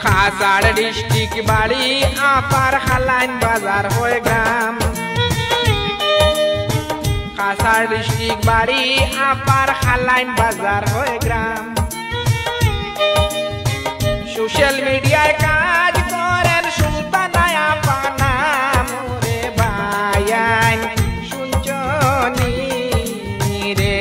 Cachar district বাড়ি আপার হালাইন বাজার হয়ে গ্রাম। কাছাড় ডিস্ট্রিক্ট বাড়ি আপার হালাইন বাজার হয়ে গ্রাম। সোশ্যাল মিডিয়ায় কাজ করেন সুলতানা আপা নাম রে ভাইয়ান শুনছনি রে।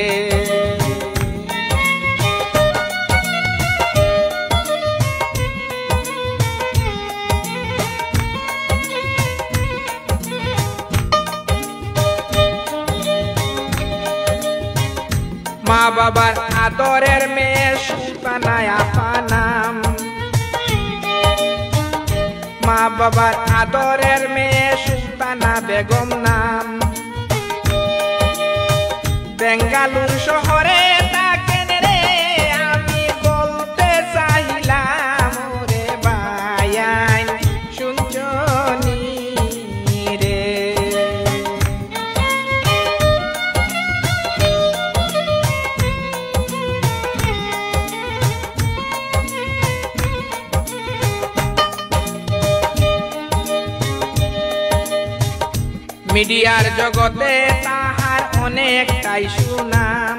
মা বাবার আদরের মেয়ে সুলতানা আপা নাম। মা বাবার আদরের মেয়ে সুলতানা বেগম নাম। বেঙ্গালুর শহরে থাকেন রে আমি বলতে চাইলাম রে ভাইয়ান শুনছনি রে। মিডিয়ার জগতে তাহার অনেকটাই সুনাম।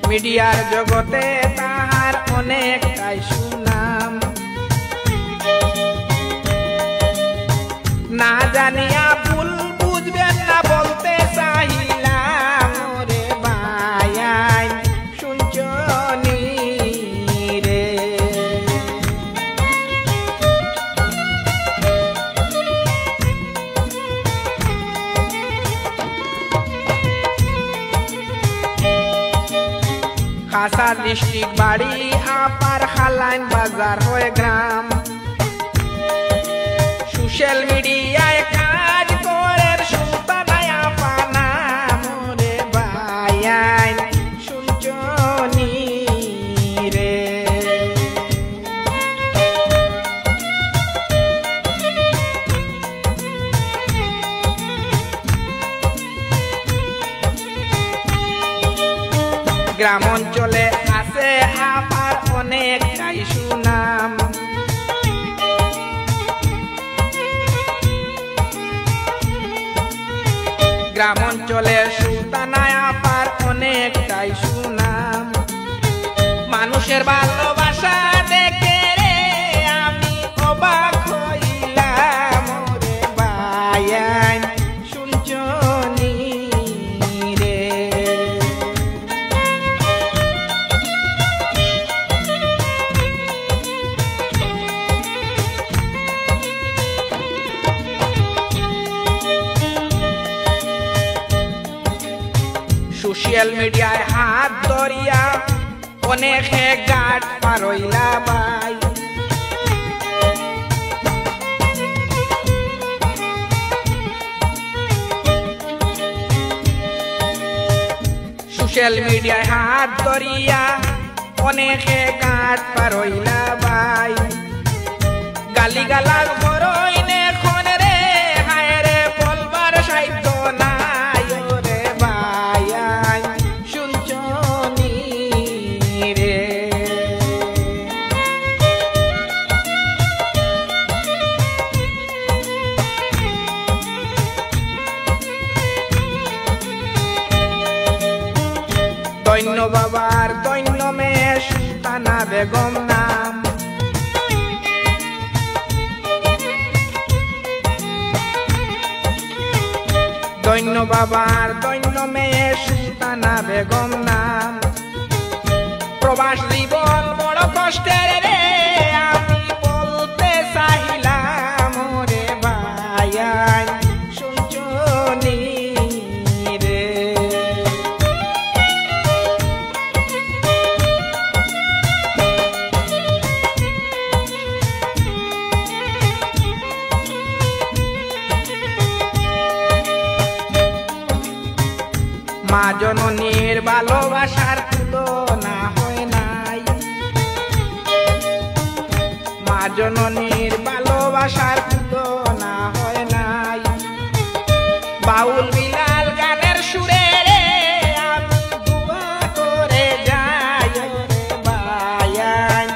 মিডিয়ার জগতে তাহার অনেকটাই সুনাম। না জানিয়া ভুল বুঝবেন না বলতে চাইলাম রে ভাইয়ান শুনছনি রে। কাছাড় ডিস্ট্রিক্ট বাড়ি আপার হালাইন বাজার হয়ে গ্রাম। সোশ্যাল মিডিয়ায় কাজ করেন সুলতানা আপা নাম রে ভাইয়ান শুনছনি রে। গ্রাম অঞ্চলে আছে আপার অনেকটাই সুনাম। গ্রাম অঞ্চলে সুলতানা আপার অনেকটাই সুনাম। মানুষের ভালোবাসা দেখে রে আমি অবাক হইলাম রে ভাইয়ান শুনছনি রে। সোশ্যাল মিডিয়ায় হাত ধরিয়া অনেকে গাট পারইলা ভাই। সোশ্যাল মিডিয়ায় হাত ধরিয়া অনেকে গাট পারইলা ভাই। গালিগালাজ করইন এখন রে হায় রে বলবার সাধ্য নাই রে ভাইয়ান শুনছনি রে। দৈন্য বাবার দৈন্য মেয়ে সুলতানা বেগম নাম। দৈন্য বাবার দৈন্য মেয়ে সুলতানা বেগম নাম। প্রবাস জীবন বড় কষ্টের রে আমি বলতে চাইলাম রে ভাইয়ান শুনছনি রে। মা জননীর ভালোবাসার তুলনা হয় নাই। মা জননীর ভালোবাসার তুলনা হয় নাই। বাউল বিলাল গানের সুরে রে আমি দুয়া করে যাই রে ভাইয়ান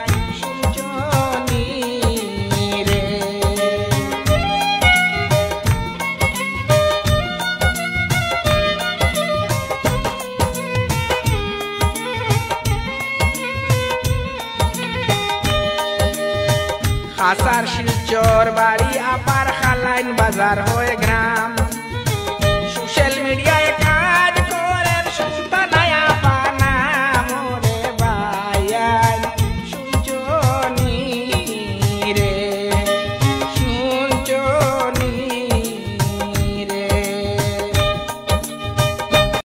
আসার শিলচর বাড়ি আপার খালাইন বাজার হয়ে গ্রাম।